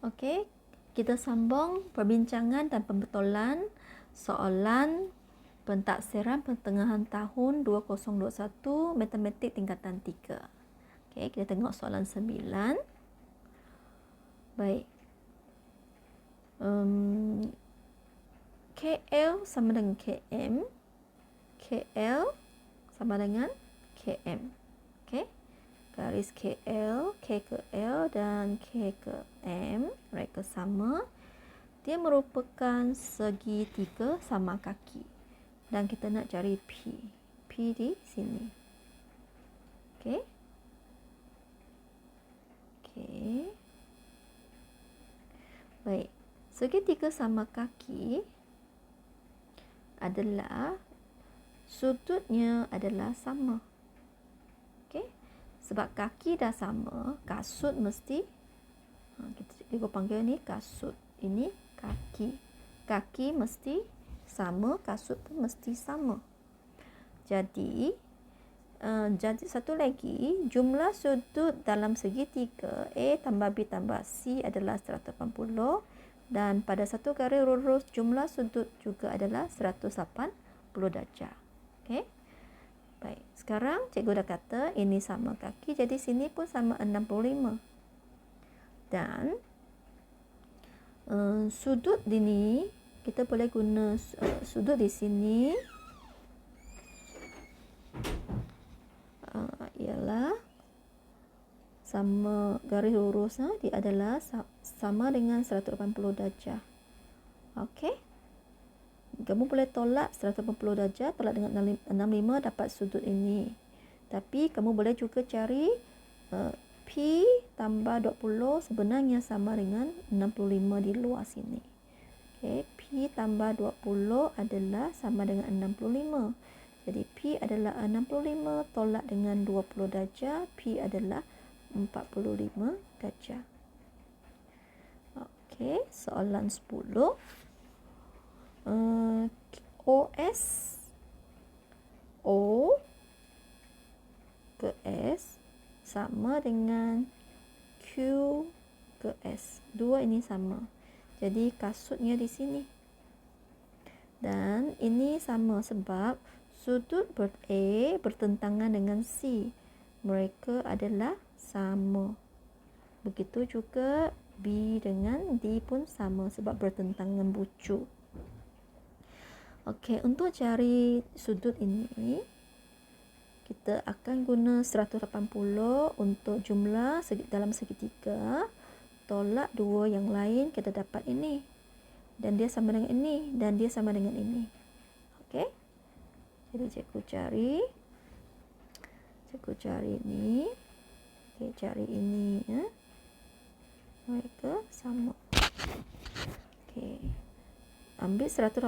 Okey, kita sambung perbincangan dan pembetulan soalan pentaksiran pertengahan tahun 2021 Matematik tingkatan 3. Okey, kita tengok soalan 9. Baik. KL sama dengan KM. KL sama dengan KM. Okey. Garis KL, K ke L dan K ke M, mereka sama. Dia merupakan segitiga sama kaki. Dan kita nak cari P. P di sini. Okey. Okey. Baik. Segitiga sama kaki adalah sudutnya adalah sama. Okey. Sebab kaki dah sama, kasut mesti kita panggil ni kasut. Ini kaki. Kaki mesti sama, kasut pun mesti sama. Jadi satu lagi, jumlah sudut dalam segitiga A tambah B tambah C adalah 180 dan pada satu garis lurus jumlah sudut juga adalah 180 darjah. Okey. Baik, sekarang cikgu dah kata ini sama kaki, jadi sini pun sama 65. Dan sudut ini, kita boleh guna sudut di sini ialah sama garis lurus, dia adalah sama dengan 180 darjah. Okey. Kamu boleh tolak 180 darjah, tolak dengan 65 dapat sudut ini. Tapi kamu boleh juga cari P tambah 20 sebenarnya sama dengan 65 di luar sini. Okay, P tambah 20 adalah sama dengan 65. Jadi P adalah 65 tolak dengan 20 darjah, P adalah 45 darjah. Okey, soalan 10. OS O ke S sama dengan Q ke S. Dua ini sama. Jadi kasutnya di sini. Dan ini sama sebab sudut A bertentangan dengan C. Mereka adalah sama. Begitu juga B dengan D pun sama sebab bertentangan bucu. Okey, untuk cari sudut ini, kita akan guna 180 untuk jumlah dalam segitiga. Tolak dua yang lain, kita dapat ini. Dan dia sama dengan ini. Dan dia sama dengan ini. Okey. Jadi cikgu cari ini. Okey, cari ini. Mereka sama. Okey. Ambil 180,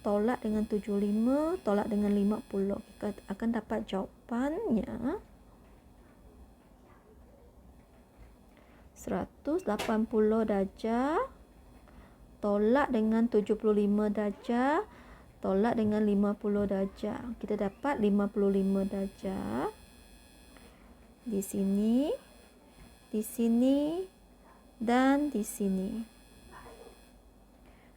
tolak dengan 75, tolak dengan 50. Kita akan dapat jawapannya 180 darjah, tolak dengan 75 darjah, tolak dengan 50 darjah. Kita dapat 55 darjah. Di sini, dan di sini.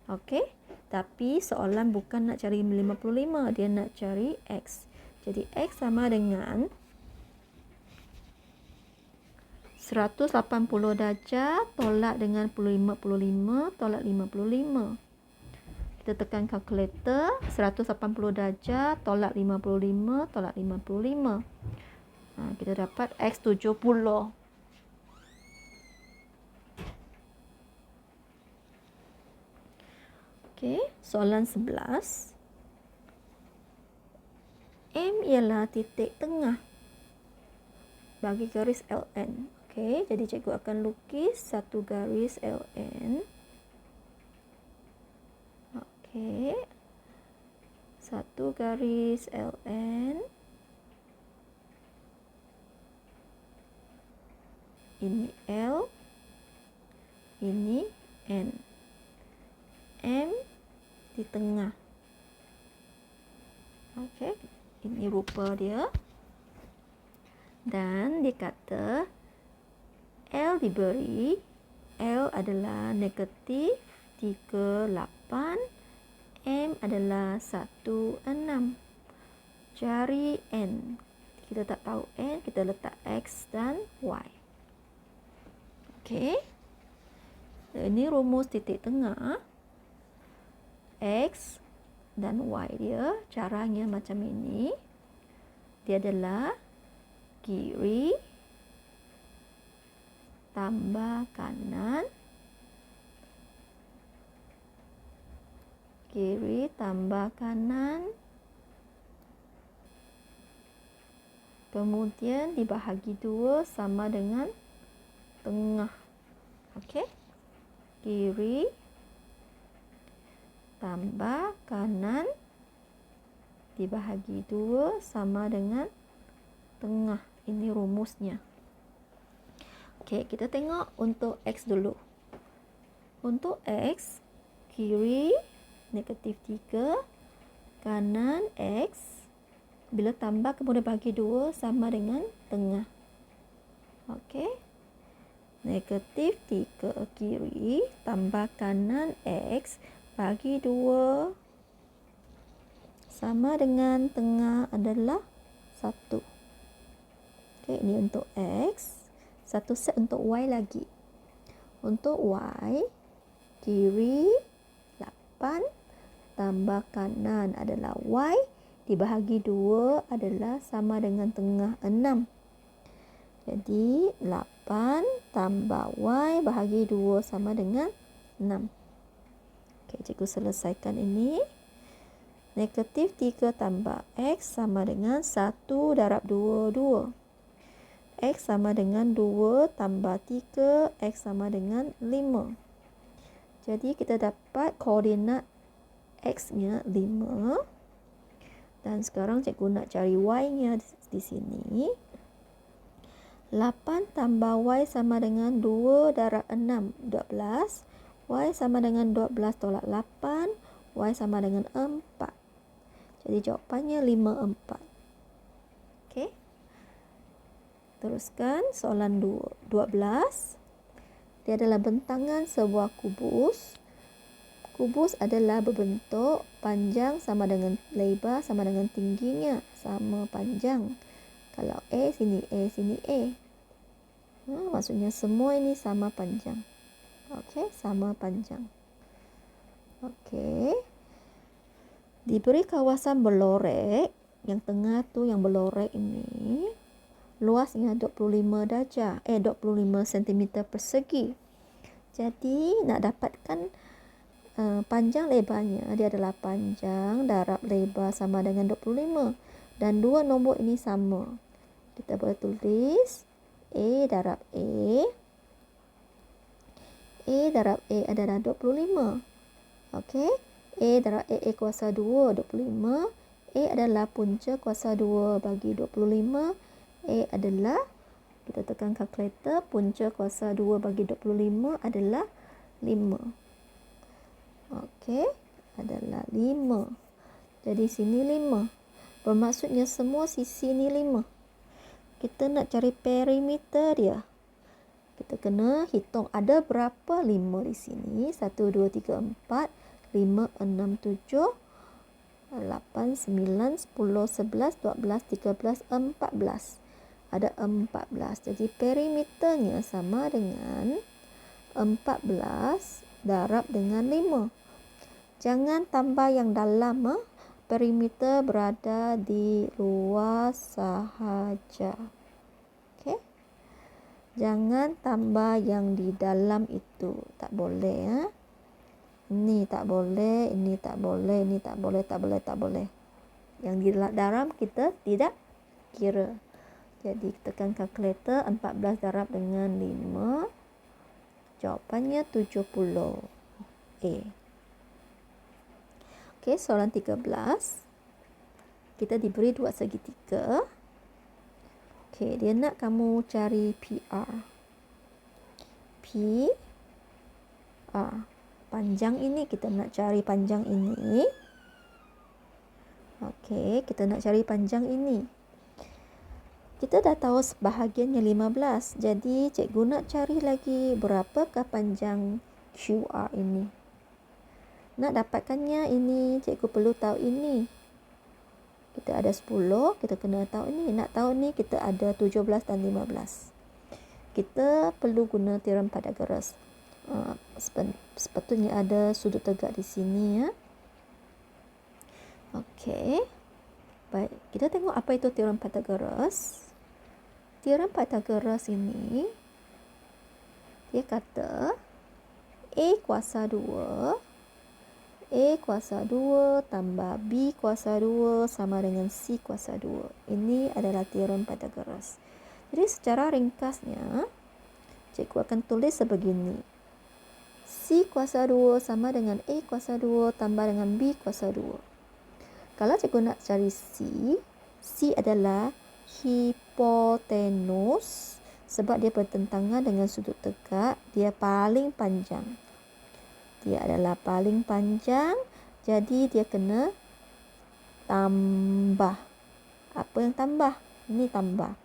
Okey, tapi soalan bukan nak cari 55, dia nak cari X. Jadi X sama dengan 180 darjah tolak dengan 55, tolak 55. Kita tekan kalkulator, 180 darjah tolak 55, tolak 55. Kita dapat X 70. Okey, soalan 11. M ialah titik tengah bagi garis LN. Okey, jadi cikgu akan lukis satu garis LN. Okey. Satu garis LN. Ini L. Ini N. M di tengah. Okey, ini rupa dia. Dan dia kata L diberi L adalah negatif 38, M adalah 16. Cari N. Kita tak tahu N, kita letak X dan Y. Okey. Ini rumus titik tengah. X dan Y dia, caranya macam ini. Dia adalah kiri tambah kanan, kiri tambah kanan, kemudian dibahagi 2 sama dengan tengah. Okey. Kiri tambah kanan dibahagi 2 sama dengan tengah. Ini rumusnya. Okey, kita tengok untuk X dulu. Untuk X, kiri negatif 3, kanan X, bila tambah kemudian bagi 2 sama dengan tengah. Okey. Negatif 3 kiri tambah kanan X bagi 2 sama dengan tengah adalah 1. Okey, ini untuk X. Satu set untuk Y lagi. Untuk Y, kiri 8 tambah kanan adalah Y dibahagi 2 adalah sama dengan tengah 6. Jadi 8 tambah Y bahagi 2 sama dengan 6. Okey, cikgu selesaikan ini. Negatif 3 tambah X sama dengan 1 darab 2, 2. X sama dengan 2 tambah 3, X sama dengan 5. Jadi kita dapat koordinat X-nya 5. Dan sekarang cikgu nak cari Y-nya di sini. 8 tambah Y sama dengan 2 darab 6, 12. Y sama dengan 12 tolak 8. Y sama dengan 4. Jadi jawapannya 5, 4. Okey. Teruskan soalan 12. Dia adalah bentangan sebuah kubus. Kubus adalah berbentuk panjang sama dengan lebar sama dengan tingginya sama panjang. Kalau A sini A sini A. Maksudnya semua ini sama panjang. Okey, sama panjang. Okey. Diberi kawasan berlorek, yang tengah tu yang berlorek ini luasnya 25 darjah, 25 cm persegi. Jadi nak dapatkan panjang lebarnya, dia adalah panjang darab lebar sama dengan 25 dan dua nombor ini sama. Kita boleh tulis A darab A. A darab A adalah 25. Okey. A darab A kuasa 2, 25. A adalah punca kuasa 2 bagi 25. A adalah, kita tekan kalkulator, punca kuasa 2 bagi 25 adalah 5. Okey, adalah 5. Jadi sini 5. Bermaksudnya semua sisi ni 5. Kita nak cari perimeter dia. Kita kena hitung ada berapa 5 di sini. 1, 2, 3, 4, 5, 6, 7, 8, 9, 10, 11, 12, 13, 14. Ada 14. Jadi perimeternya sama dengan 14 darab dengan 5. Jangan tambah yang dalam. Perimeter berada di luar sahaja. Okey. Jangan tambah yang di dalam itu. Tak boleh. Ini tak boleh, ini tak boleh, ini tak boleh, tak boleh, tak boleh. Yang di dalam kita tidak kira. Jadi tekan kalkulator, 14 darab dengan 5. Jawapannya 70. A. Okey, soalan 13. Kita diberi dua segitiga. Okey, dia nak kamu cari PR. PR. Panjang ini, kita nak cari panjang ini. Okey, kita nak cari panjang ini. Kita dah tahu sebahagiannya 15. Jadi cikgu nak cari lagi berapakah panjang QR ini. Nak dapatkannya ini, cikgu perlu tahu ini. Kita ada 10, kita kena tahu ni. Nak tahu ni, kita ada 17 dan 15. Kita perlu guna teorem Pythagoras. Sepatutnya ada sudut tegak di sini, ya. Okey. Baik, kita tengok apa itu teorem Pythagoras. Teorem Pythagoras ini, dia kata A kuasa 2 tambah B kuasa 2 sama dengan C kuasa 2. Ini adalah teorem Pythagoras. Jadi secara ringkasnya, cikgu akan tulis sebegini. C kuasa 2 sama dengan A kuasa 2 tambah dengan B kuasa 2. Kalau cikgu nak cari C adalah hipotenus sebab dia bertentangan dengan sudut tegak, dia paling panjang. Dia adalah paling panjang, jadi dia kena tambah. Apa yang tambah? Ini tambah.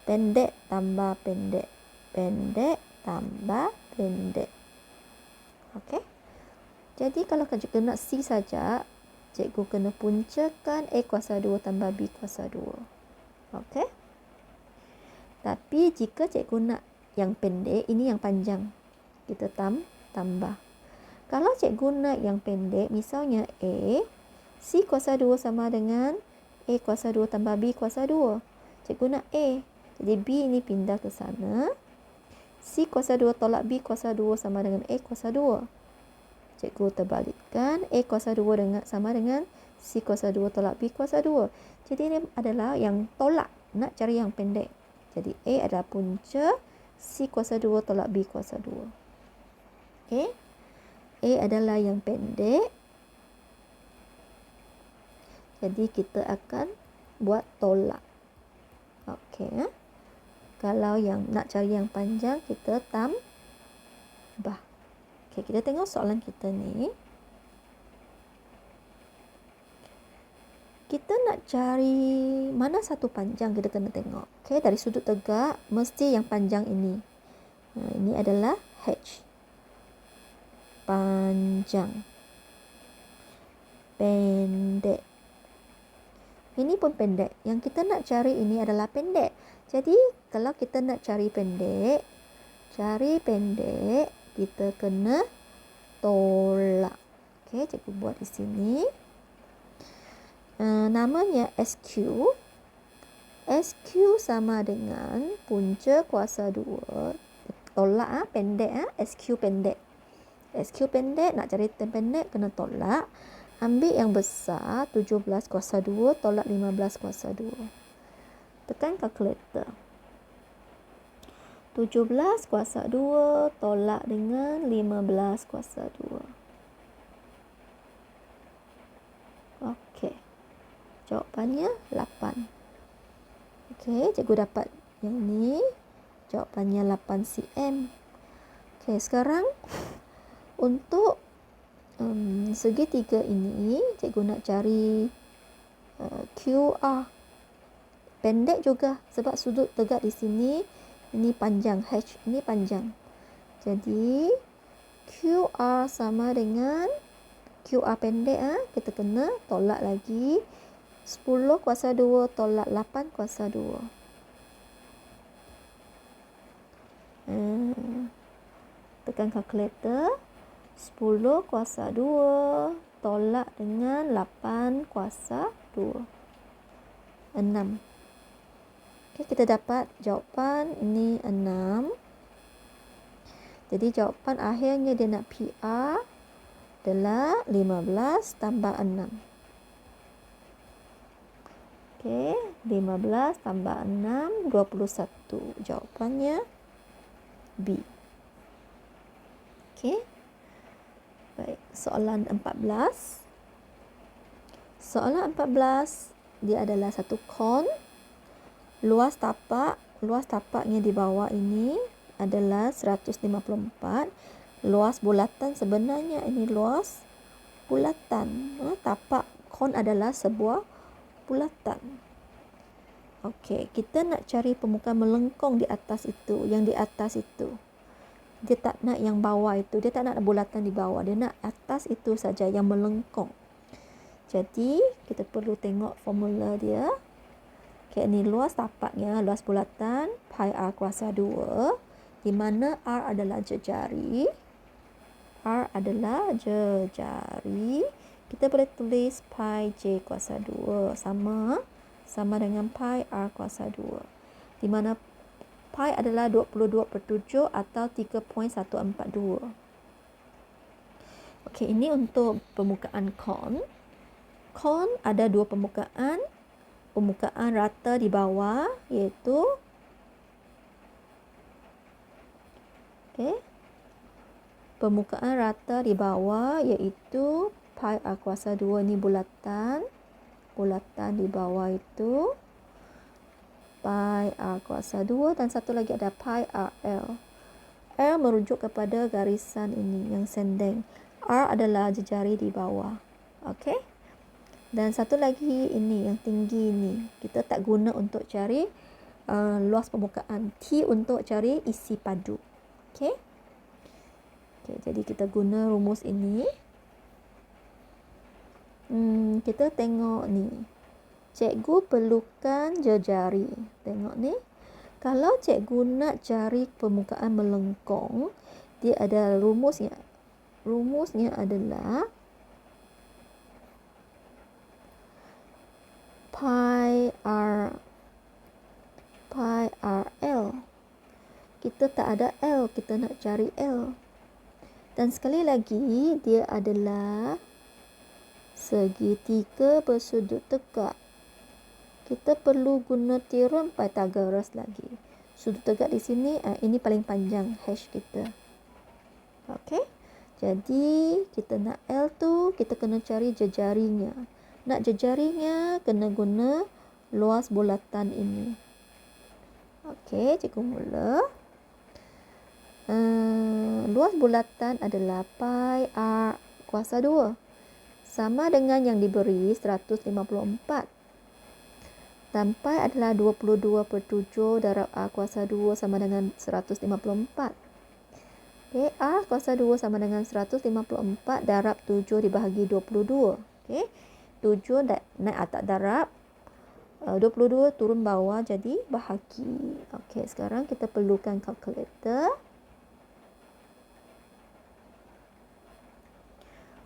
Pendek tambah pendek. Pendek tambah pendek. Okey? Jadi kalau cikgu nak C saja, cikgu kena puncakan A kuasa 2 tambah B kuasa 2. Okey? Tapi jika cikgu nak yang pendek, ini yang panjang. Kita tambah. Kalau cikgu nak yang pendek, misalnya A, C kuasa 2 sama dengan A kuasa 2 tambah B kuasa 2. Cikgu nak A. Jadi B ini pindah ke sana. C kuasa 2 tolak B kuasa 2 sama dengan A kuasa 2. Cikgu terbalikkan. A kuasa 2 sama dengan C kuasa 2 tolak B kuasa 2. Jadi ini adalah yang tolak. Nak cari yang pendek. Jadi A adalah punca. C kuasa 2 tolak B kuasa 2. Okey. A adalah yang pendek. Jadi kita akan buat tolak. Okey. Kalau yang nak cari yang panjang, kita tambah. Okey, kita tengok soalan kita ni. Kita nak cari mana satu panjang, kita kena tengok. Okey, dari sudut tegak, mesti yang panjang ini. Ini adalah H. Panjang. Pendek. Ini pun pendek. Yang kita nak cari ini adalah pendek. Jadi, kalau kita nak cari pendek, kita kena tolak. Okey, cikgu buat di sini. Namanya SQ. SQ sama dengan punca kuasa 2. Tolak pendek. SQ pendek. SQ pendek, nak cari pendek, kena tolak. Ambil yang besar, 17 kuasa 2 tolak 15 kuasa 2. Tekan kalkulator. 17 kuasa 2 tolak dengan 15 kuasa 2. Okey. Jawapannya 8. Okey, cikgu dapat yang ni. Jawapannya 8 cm. Okey, sekarang untuk segitiga ini, cikgu nak cari QR. Pendek juga sebab sudut tegak di sini. Ini panjang. H ini panjang. Jadi QR sama dengan QR pendek. Kita kena tolak lagi. 10 kuasa 2 tolak 8 kuasa 2. Tekan kalkulator. 10 kuasa 2 tolak dengan 8 kuasa 2. 6. Okay, kita dapat jawapan ini 6. Jadi jawapan akhirnya dia nak PR adalah 15 tambah 6. Okey, 15 tambah 6, 21. Jawapannya B. Okey. Baik, soalan 14. Soalan 14, dia adalah satu kon. Luas tapaknya di bawah ini adalah 154. Luas bulatan sebenarnya ini luas bulatan. Tapak kon adalah sebuah bulatan. Okey, kita nak cari permukaan melengkung di atas itu, yang di atas itu. Dia tak nak yang bawah itu, dia tak nak bulatan di bawah, dia nak atas itu saja yang melengkung. Jadi, kita perlu tengok formula dia. Okey, ni luas tapaknya, luas bulatan pi r kuasa 2, di mana r adalah jejari. R adalah jejari. Kita boleh tulis pi j kuasa 2 sama dengan pi r kuasa 2. Di mana pi adalah 22/7 atau 3.142. Okey, ini untuk permukaan kon. Kon ada dua permukaan. Permukaan rata di bawah iaitu permukaan rata di bawah iaitu pi r kuasa 2 ni bulatan di bawah itu pi r kuasa 2, dan satu lagi ada pi r l. L merujuk kepada garisan ini yang sendeng. R adalah jejari di bawah. Okey. Dan satu lagi ini yang tinggi ini kita tak guna untuk cari luas permukaan. T untuk cari isi padu. Okey. Jadi kita guna rumus ini. Kita tengok ni. Cikgu perlukan jejari. Tengok ni. Kalau cikgu nak cari permukaan melengkung, dia ada rumusnya. Rumusnya adalah pi r l. Kita tak ada L, kita nak cari L. Dan sekali lagi, dia adalah segitiga bersudut tegak. Kita perlu guna teorem Pythagoras lagi. Sudut tegak di sini, ini paling panjang hash kita. Okey. Jadi, kita nak L tu, kita kena cari jejarinya. Nak jejarinya, kena guna luas bulatan ini. Okey, cikgu mula. Luas bulatan adalah pi r kuasa 2. Sama dengan yang diberi 154. Dan pi adalah 22/7 darab r kuasa 2 sama dengan 154. Okey, r kuasa 2 sama dengan 154 darab 7 dibahagi 22. Okey, 7 naik atas darab, 22 turun bawah jadi bahagi. Okey, sekarang kita perlukan kalkulator.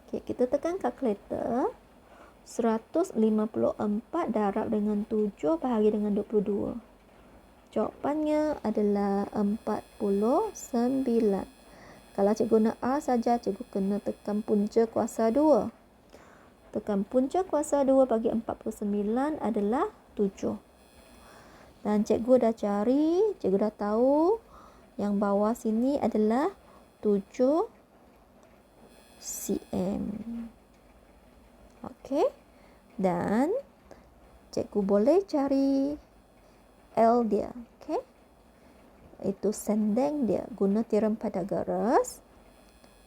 Okey, kita tekan kalkulator. 154 darab dengan 7 bahagi dengan 22. Jawapannya adalah 49. Kalau cikgu nak R saja, cikgu kena tekan punca kuasa 2. Tekan punca kuasa 2 bagi 49 adalah 7. Dan cikgu dah cari, cikgu dah tahu yang bawah sini adalah 7 cm. Okey. Dan cikgu boleh cari L dia. Okey. Itu sendeng dia. Guna teorem Pythagoras.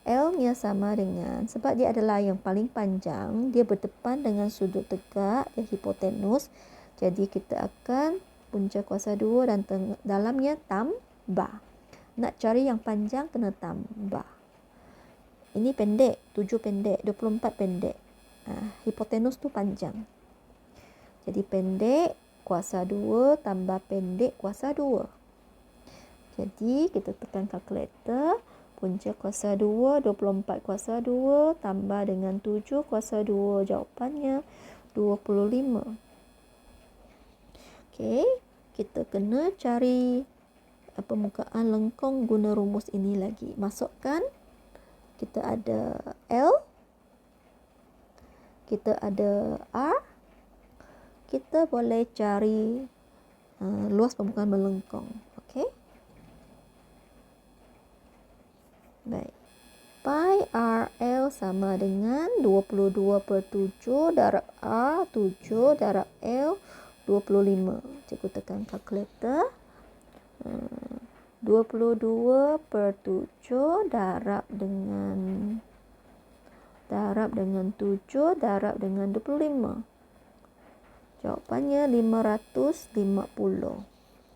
L-nya sama dengan, sebab dia adalah yang paling panjang, dia berdepan dengan sudut tegak, hipotenus. Jadi kita akan punca kuasa 2 dan dalamnya tambah. Nak cari yang panjang kena tambah. Ini pendek, 7 pendek, 24 pendek. Hipotenus tu panjang. Jadi pendek kuasa 2 tambah pendek kuasa 2. Jadi kita tekan kalkulator. Punca kuasa 2, 24 kuasa 2 tambah dengan 7 kuasa 2. Jawapannya 25. Okey, kita kena cari permukaan lengkung guna rumus ini lagi. Masukkan, kita ada L, kita ada R, kita boleh cari luas permukaan melengkung. Okey. Baik. Pi r L sama dengan 22/7 darab R 7 darab L 25. Cikgu tekan kalkulator. 22/7 darab dengan 7 darab dengan 25. Jawapannya 550.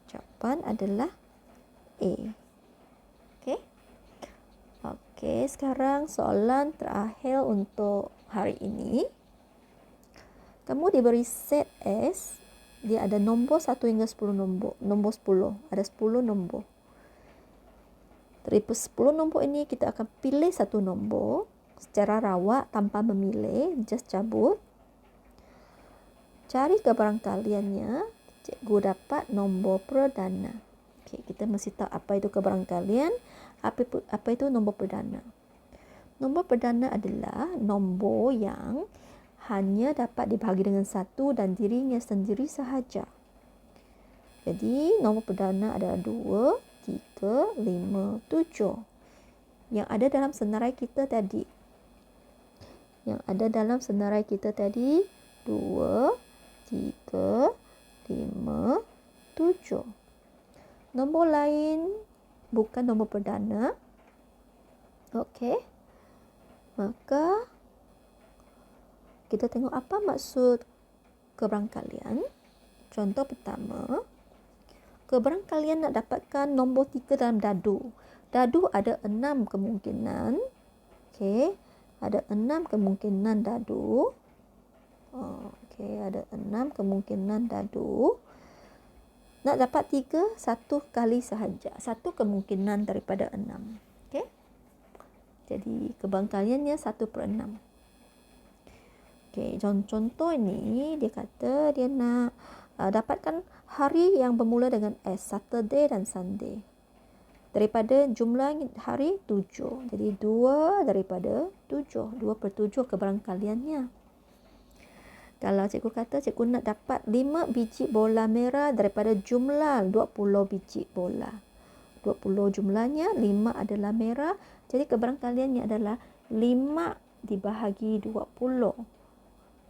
Jawapan adalah A. Okey. Okey, sekarang soalan terakhir untuk hari ini. Kamu diberi set S, dia ada nombor 1 hingga 10 nombor. Nombor 10, ada 10 nombor. Dari 10 nombor ini kita akan pilih satu nombor secara rawak tanpa memilih, just cabut. Cari kebarangkaliannya, cikgu dapat nombor perdana. Okey, kita mesti tahu apa itu kebarangkalian, apa itu nombor perdana. Nombor perdana adalah nombor yang hanya dapat dibahagi dengan 1 dan dirinya sendiri sahaja. Jadi, nombor perdana adalah 2, 3, 5, 7. Yang ada dalam senarai kita tadi. Yang ada dalam senarai kita tadi, 2, 3, 5, 7. Nombor lain bukan nombor perdana. Okey. Maka kita tengok apa maksud kebarangkalian. Contoh pertama, kebarangkalian nak dapatkan nombor 3 dalam dadu. Dadu ada 6 kemungkinan. Okey, ada 6 kemungkinan dadu. Okey, ada 6 kemungkinan dadu. Nak dapat 3, 1 kali sahaja. 1 kemungkinan daripada 6. Okey. Jadi kebarangkaliannya 1/6. Okey, contoh ini dia kata dia nak dapatkan hari yang bermula dengan S, Saturday dan Sunday. Daripada jumlah hari 7. Jadi 2 daripada 7. 2/7 kebarangkaliannya. Kalau cikgu kata cikgu nak dapat 5 biji bola merah daripada jumlah 20 biji bola. 20 jumlahnya, 5 adalah merah. Jadi kebarangkaliannya adalah 5 dibahagi 20.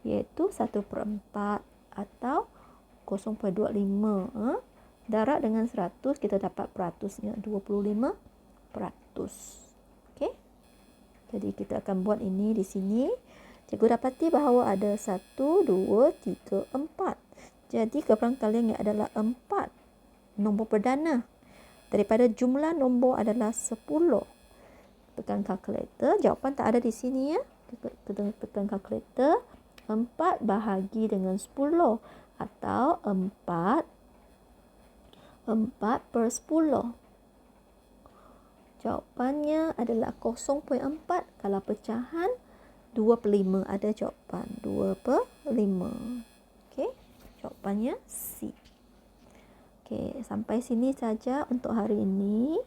Iaitu 1/4 atau 0.25. Darab dengan 100 kita dapat peratusnya 25%. Okey. Jadi kita akan buat ini di sini. Cikgu dapati bahawa ada 1, 2, 3, 4. Jadi kebarangkaliannya adalah 4. Nombor perdana. Daripada jumlah nombor adalah 10. Tekan kalkulator. Jawapan tak ada di sini ya. Tekan kalkulator. 4 bahagi dengan 10. Atau 4/10. Jawapannya adalah 0.4. Kalau pecahan 2/5 ada jawapan 2/5. Okey, jawapannya C. Okey, sampai sini saja untuk hari ini.